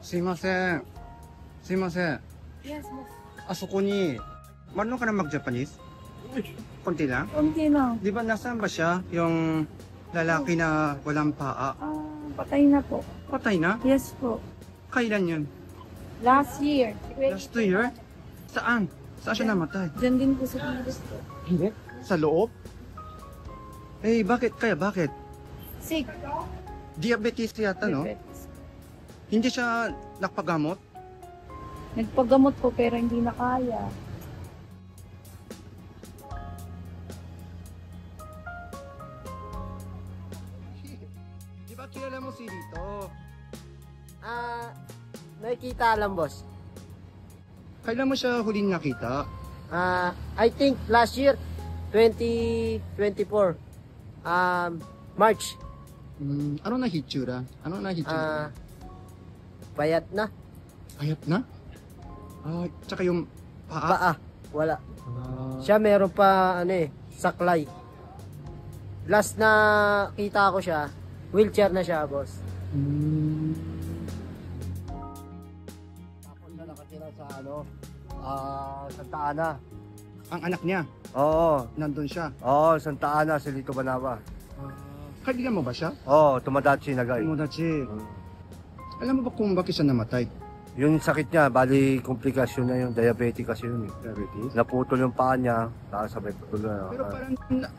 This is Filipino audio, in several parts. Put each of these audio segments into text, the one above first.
すいません。すいません。 Yes, boss. あそこに、marunong ka na mag-Japanese? Konti lang? Kunti lang. Di ba nasaan ba siya? Yung lalaki na walang paa. Patay na po. Patay na? Yes po. Kailan yun? Last year. Last year? Saan? Saan siya namatay? Diyan din po sa Pilipinas po. Hindi. Sa loob? Eh, bakit kaya? Bakit? Sick. Diabetes yata, no? Diabetes. Hindi siya nagpagamot? Nagpagamot po pero hindi na kaya. Di ba kilala mo si Lito? Nakikita lang, boss. Kailan mo siya huling nakita? I think last year, 2024, March, Ano na hitsura? Ano na hitsura? payat na, Ayat na? Tsaka yung paa? paa, wala. Ah, Siya meron pa, saklay. Last na kita ko siya, wheelchair na siya, boss. Ako na nakatira sa, Santa Ana. ang anak niya, Oo, nandun siya. Santa Ana, sa Lito Banawa. Kaibigan mo ba siya? Tumadachi nagay. Tomodachi. Alam mo ba kung bakit siya namatay? Yung sakit niya, bali komplikasyon na yung diabetes kasi yun. Diabetes? Naputol yung paa niya, tapos sabay putol na. Pero parang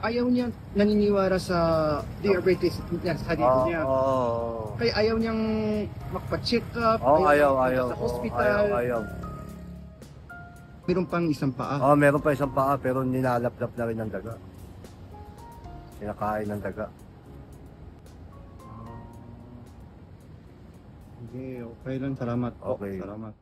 ayaw niya naniniwara sa diabetes niya sa sarili niya. Kaya ayaw niyang magpa-check up, ayaw. sa hospital. Ayaw. Meron pang isang paa. Meron pa isang paa pero nilalap-lap na rin ng daga. Kinakain ng daga. Okay, okay lang. Salamat po. Okay. Salamat.